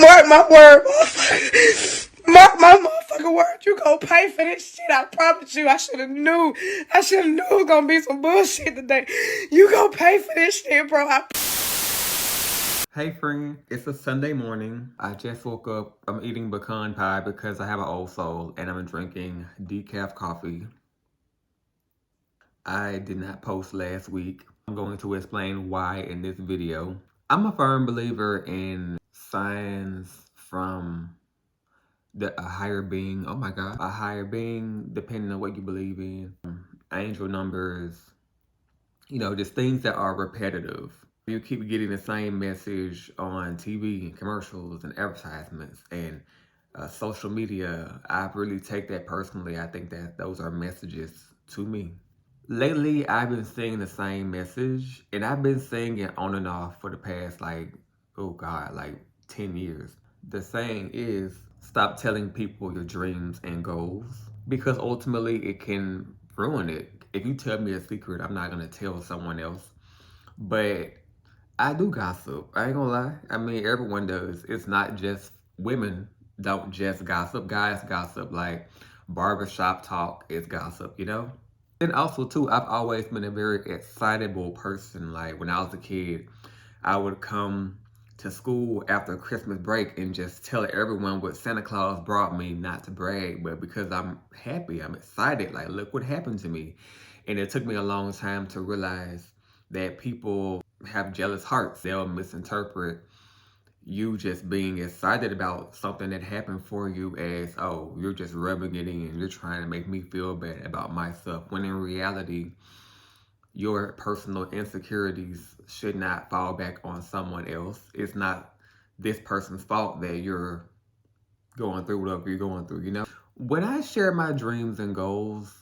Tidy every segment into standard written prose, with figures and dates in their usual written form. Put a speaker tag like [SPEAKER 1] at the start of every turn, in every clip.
[SPEAKER 1] Mark my word, motherfucker. Mark my motherfucking word. You gonna pay for this shit. I promise you. I should have knew. I should have knew it was gonna be some bullshit today. You gonna pay for this shit, bro.
[SPEAKER 2] Hey friend, it's a Sunday morning. I just woke up. I'm eating pecan pie because I have an old soul and I'm drinking decaf coffee. I did not post last week. I'm going to explain why in this video. I'm a firm believer in signs from a higher being. Oh my God, a higher being, depending on what you believe in. Angel numbers, just things that are repetitive. You keep getting the same message on TV and commercials and advertisements and social media. I really take that personally. I think that those are messages to me. Lately, I've been seeing the same message, and I've been saying it on and off for the past, oh God, 10 years. The saying is, stop telling people your dreams and goals, because ultimately it can ruin it. If you tell me a secret, I'm not going to tell someone else. But I do gossip. I ain't gonna lie. I mean, everyone does. It's not just women don't just gossip. Guys gossip. Like barbershop talk is gossip. And also too, I've always been a very excitable person. Like when I was a kid, I would come to school after Christmas break and just tell everyone what Santa Claus brought me, not to brag, but because I'm happy, I'm excited. Like, look what happened to me. And it took me a long time to realize that people have jealous hearts. They'll misinterpret you just being excited about something that happened for you as, oh, you're just rubbing it in. You're trying to make me feel bad about myself. When in reality, your personal insecurities should not fall back on someone else. It's not this person's fault that you're going through whatever you're going through. When I share my dreams and goals,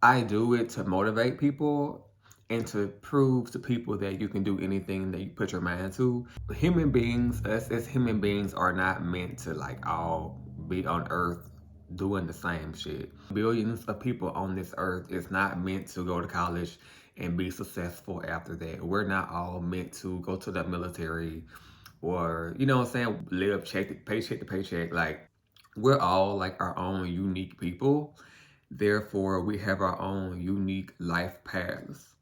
[SPEAKER 2] I do it to motivate people and to prove to people that you can do anything that you put your mind to. Human beings, us as human beings, are not meant to all be on earth doing the same shit. Billions of people on this earth is not meant to go to college and be successful after that. We're not all meant to go to the military or, what I'm saying, live paycheck to paycheck. Like, we're all like our own unique people. Therefore, we have our own unique life paths.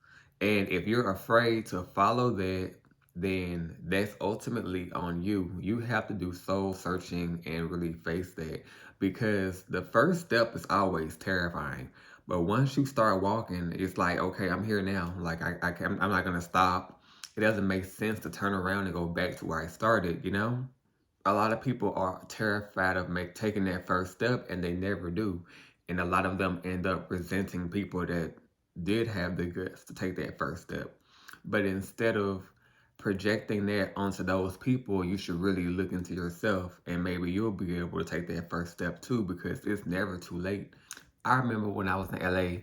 [SPEAKER 2] And if you're afraid to follow that, then that's ultimately on you. You have to do soul searching and really face that, because the first step is always terrifying. But once you start walking, it's like, okay, I'm here now. Like, I'm not going to stop. It doesn't make sense to turn around and go back to where I started. A lot of people are terrified of taking that first step, and they never do. And a lot of them end up resenting people that did have the guts to take that first step. But instead of projecting that onto those people, you should really look into yourself, and maybe you'll be able to take that first step too, because it's never too late. I remember when I was in LA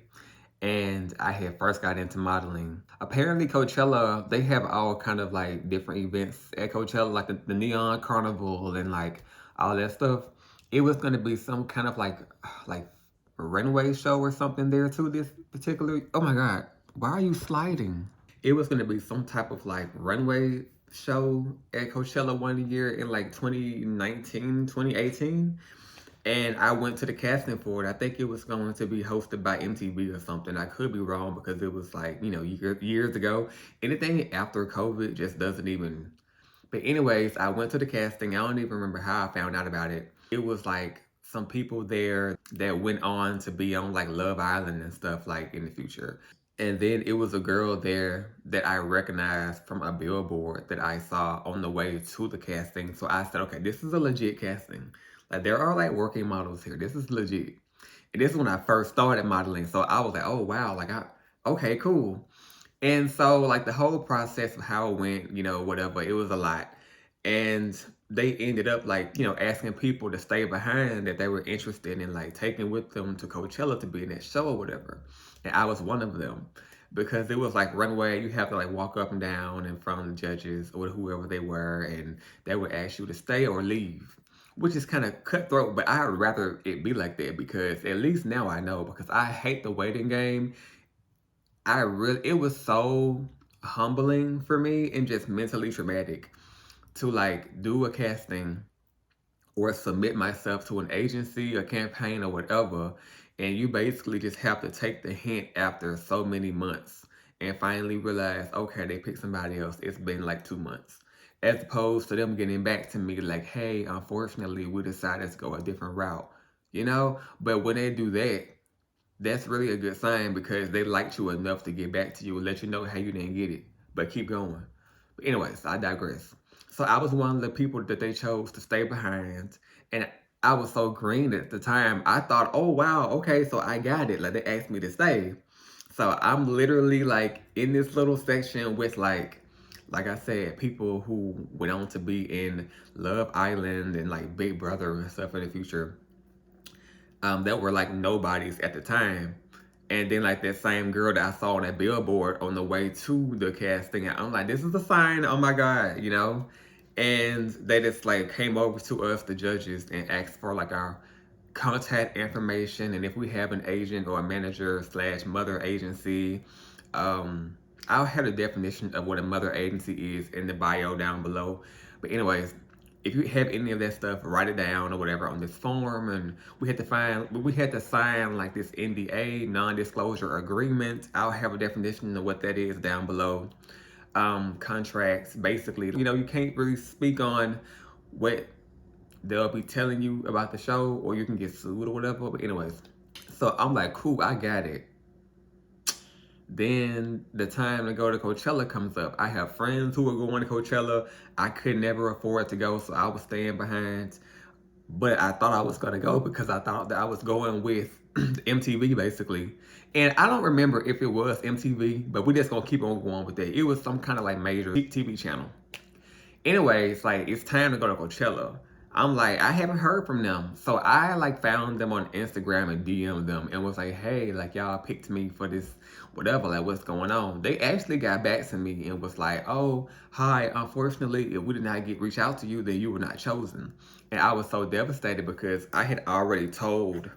[SPEAKER 2] and I had first got into modeling. Apparently Coachella, they have all kind of different events at Coachella, like the Neon Carnival and all that stuff. It was gonna be some kind of like a runway show or something there too, this particular. Oh my God, why are you sliding? It was gonna be some type of runway show at Coachella one year in 2019, 2018. And I went to the casting for it. I think it was going to be hosted by MTV or something. I could be wrong because it was years ago. Anything after COVID just doesn't even. But anyways, I went to the casting. I don't even remember how I found out about it. It was some people there that went on to be on Love Island and stuff in the future. And then it was a girl there that I recognized from a billboard that I saw on the way to the casting. So I said, okay, this is a legit casting. There are working models here. This is legit. And this is when I first started modeling. So I was like, oh wow, okay, cool. And so the whole process of how it went, whatever, it was a lot. And they ended up asking people to stay behind that they were interested in taking with them to Coachella to be in that show or whatever. And I was one of them, because it was runway. You have to walk up and down in front of the judges or whoever they were, and they would ask you to stay or leave, which is kind of cutthroat, but I'd rather it be like that, because at least now I know, because I hate the waiting game. It was so humbling for me and just mentally traumatic to do a casting or submit myself to an agency, a campaign, or whatever. And you basically just have to take the hint after so many months and finally realize, okay, they picked somebody else. It's been like 2 months. As opposed to them getting back to me like, hey, unfortunately, we decided to go a different route. You know? But when they do that, that's really a good sign because they liked you enough to get back to you and let you know how you didn't get it. But keep going. But anyways, I digress. So I was one of the people that they chose to stay behind. And I was so green at the time. I thought, oh wow, okay, so I got it. Like they asked me to stay. So I'm literally like in this little section with like I said, people who went on to be in Love Island and like Big Brother and stuff in the future, that were like nobodies at the time. And then like that same girl that I saw on that billboard on the way to the casting, I'm like, this is a sign, oh my God, you know? And they just like came over to us, the judges, and asked for like our contact information and if we have an agent or a manager slash mother agency. I'll have the definition of what a mother agency is in the bio down below. But anyways, if you have any of that stuff, write it down or whatever on this form. And we had to sign like this NDA, non-disclosure agreement. I'll have a definition of what that is down below. Contracts, basically, you know, you can't really speak on what they'll be telling you about the show or you can get sued or whatever. But anyways, so I'm like, cool, I got it. Then the time to go to Coachella comes up. I have friends who are going to Coachella. I could never afford to go, so I was staying behind. But I thought I was going to go because I thought that I was going with MTV basically. And I don't remember if it was MTV, but we're just going to keep on going with that. It was some kind of like major TV channel. Anyways, like it's time to go to Coachella. I'm like, I haven't heard from them. So I like found them on Instagram and DM'd them and was like, hey, like y'all picked me for this, whatever, like what's going on? They actually got back to me and was like, oh, hi, unfortunately, if we did not reach out to you, then you were not chosen. And I was so devastated because I had already told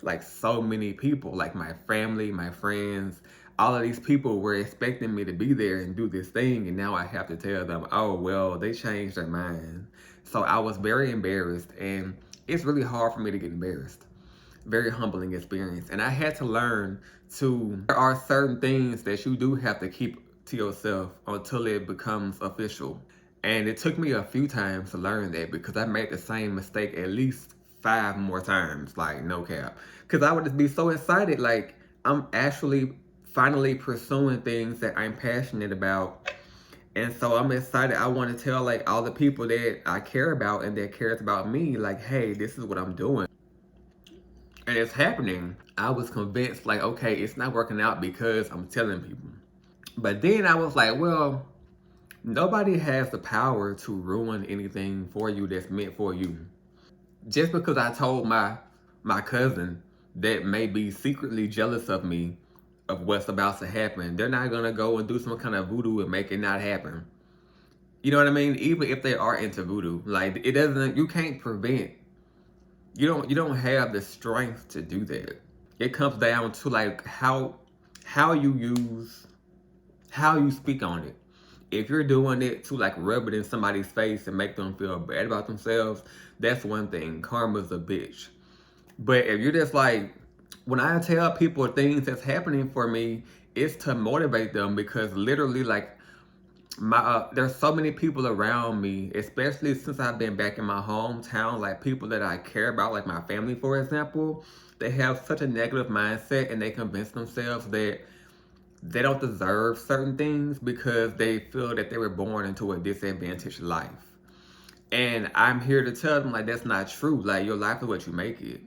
[SPEAKER 2] like so many people, like my family, my friends, all of these people were expecting me to be there and do this thing, and now I have to tell them, oh, well, they changed their mind. So I was very embarrassed, and it's really hard for me to get embarrassed. Very humbling experience. And I had to learn there are certain things that you do have to keep to yourself until it becomes official. And it took me a few times to learn that because I made the same mistake at least 5 more times, like no cap. Because I would just be so excited, like I'm actually finally pursuing things that I'm passionate about. And so I'm excited. I want to tell like all the people that I care about and that cares about me, like, hey, this is what I'm doing. And it's happening. I was convinced like, okay, it's not working out because I'm telling people. But then I was like, well, nobody has the power to ruin anything for you that's meant for you. Just because I told my cousin that may be secretly jealous of me of what's about to happen, they're not gonna go and do some kind of voodoo and make it not happen. You know what I mean? Even if they are into voodoo, like it doesn't, you can't prevent. You don't have the strength to do that. It comes down to like how you use how you speak on it. If you're doing it to like rub it in somebody's face and make them feel bad about themselves, that's one thing. Karma's a bitch. But if you're just like, when I tell people things that's happening for me, it's to motivate them because literally like there's so many people around me, especially since I've been back in my hometown, like people that I care about, like my family, for example, they have such a negative mindset and they convince themselves that they don't deserve certain things because they feel that they were born into a disadvantaged life. And I'm here to tell them like that's not true. Like your life is what you make it.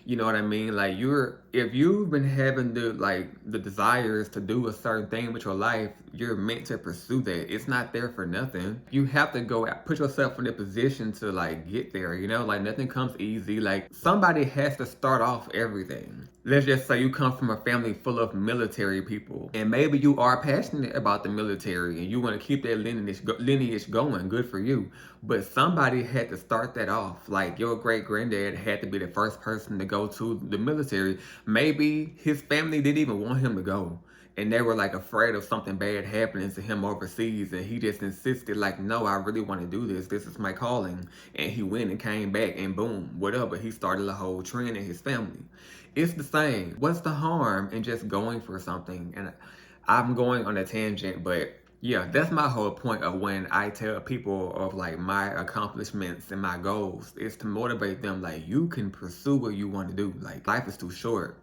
[SPEAKER 2] You know what I mean? Like if you've been having the desires to do a certain thing with your life, you're meant to pursue that. It's not there for nothing. You have to go put yourself in a position to like get there, you know? Like nothing comes easy. Like somebody has to start off everything. Let's just say you come from a family full of military people and maybe you are passionate about the military and you want to keep that lineage going. Good for you. But somebody had to start that off. Like your great granddad had to be the first person to go to the military. Maybe his family didn't even want him to go. and they were like afraid of something bad happening to him overseas, and he just insisted like, no, I really want to do this. This is my calling. And he went and came back, and boom, whatever. He started a whole trend in his family. It's the same. What's the harm in just going for something? And I'm going on a tangent, but yeah, that's my whole point of when I tell people of like my accomplishments and my goals, is to motivate them like, you can pursue what you want to do. Like, life is too short.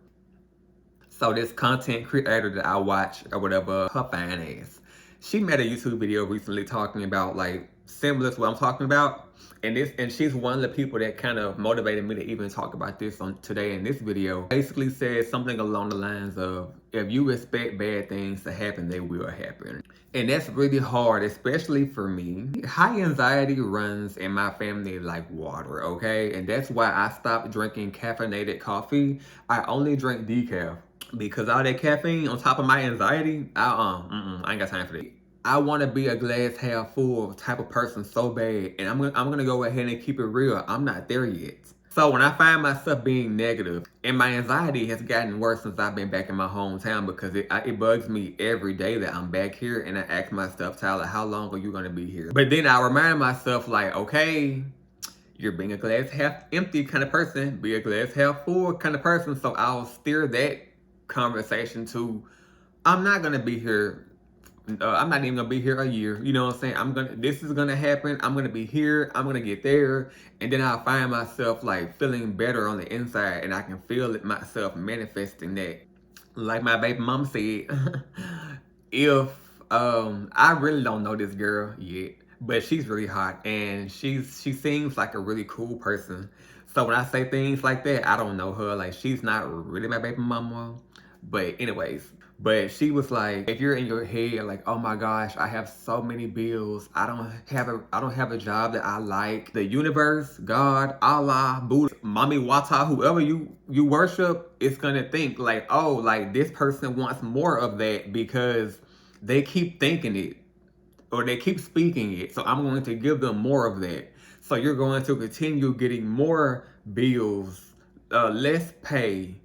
[SPEAKER 2] So this content creator that I watch or whatever, her fine ass, she made a YouTube video recently talking about like similar to what I'm talking about. And she's one of the people that kind of motivated me to even talk about this on today in this video. Basically says something along the lines of, if you expect bad things to happen, they will happen. And that's really hard, especially for me. High anxiety runs in my family like water, okay? And that's why I stopped drinking caffeinated coffee. I only drink decaf. Because all that caffeine on top of my anxiety, I ain't got time for that. I want to be a glass half full type of person so bad, and I'm gonna go ahead and keep it real. I'm not there yet. So when I find myself being negative, and my anxiety has gotten worse since I've been back in my hometown, because it bugs me every day that I'm back here, and I ask myself, Tyler, how long are you gonna be here? But then I remind myself like, okay, you're being a glass half empty kind of person, be a glass half full kind of person. So I'll steer that conversation to, I'm not gonna be here. I'm not even gonna be here a year. You know what I'm saying? This is gonna happen. I'm gonna be here. I'm gonna get there, and then I'll find myself like feeling better on the inside, and I can feel it myself manifesting that. Like my baby mom said, if I really don't know this girl yet, but she's really hot, and she seems like a really cool person. So when I say things like that, I don't know her. Like, she's not really my baby mama. But anyways, but she was like, if you're in your head like, oh my gosh, I have so many bills, I don't have a job that I like, the universe, God, Allah, Buddha, Mami Wata, whoever you worship, it's gonna think like, oh, like this person wants more of that because they keep thinking it, or they keep speaking it, so I'm going to give them more of that. So you're going to continue getting more bills, less pay.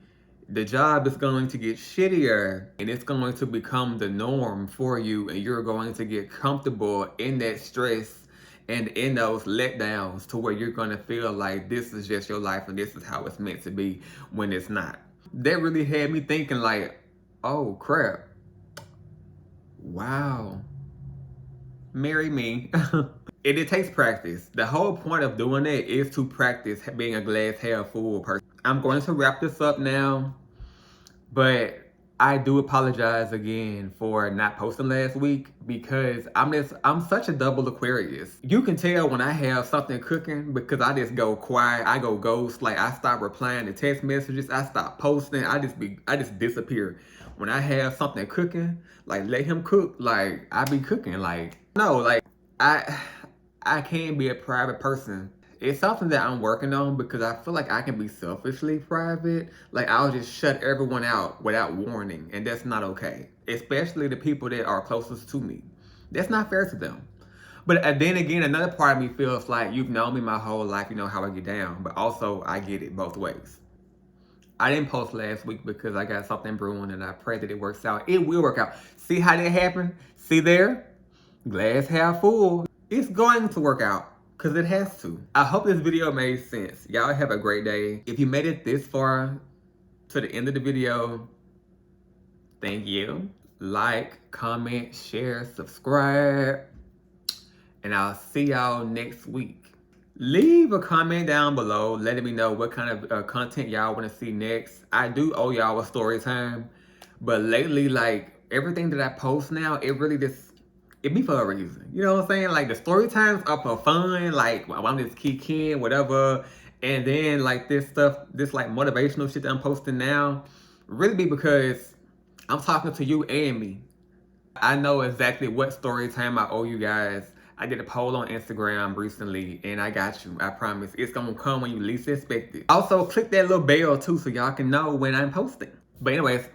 [SPEAKER 2] The job is going to get shittier, and it's going to become the norm for you, and you're going to get comfortable in that stress and in those letdowns to where you're going to feel like this is just your life and this is how it's meant to be, when it's not. That really had me thinking like, oh crap, wow, marry me. It takes practice. The whole point of doing it is to practice being a glass half full person. I'm going to wrap this up now, but I do apologize again for not posting last week, because I'm such a double Aquarius. You can tell when I have something cooking because I just go quiet, I go ghost, like I stop replying to text messages, I stop posting, I just disappear. When I have something cooking, like let him cook, like I be cooking, like no, like I can't be a private person. It's something that I'm working on, because I feel like I can be selfishly private. Like I'll just shut everyone out without warning, and that's not okay. Especially the people that are closest to me. That's not fair to them. But then again, another part of me feels like you've known me my whole life, you know how I get down. But also, I get it both ways. I didn't post last week because I got something brewing, and I pray that it works out. It will work out. See how that happened? See there? Glass half full. It's going to work out, because it has to. I hope this video made sense. Y'all have a great day. If you made it this far to the end of the video, thank you. Like, comment, share, subscribe, and I'll see y'all next week. Leave a comment down below letting me know what kind of content y'all want to see next. I do owe y'all a story time, but lately, like, everything that I post now, it really just, it be for a reason. You know what I'm saying? Like, the story times are for fun, like I'm just kicking, whatever. And then like this stuff, this like motivational shit that I'm posting now, really be because I'm talking to you and me. I know exactly what story time I owe you guys. I did a poll on Instagram recently, and I got you. I promise. It's gonna come when you least expect it. Also, click that little bell too, so y'all can know when I'm posting. But anyways,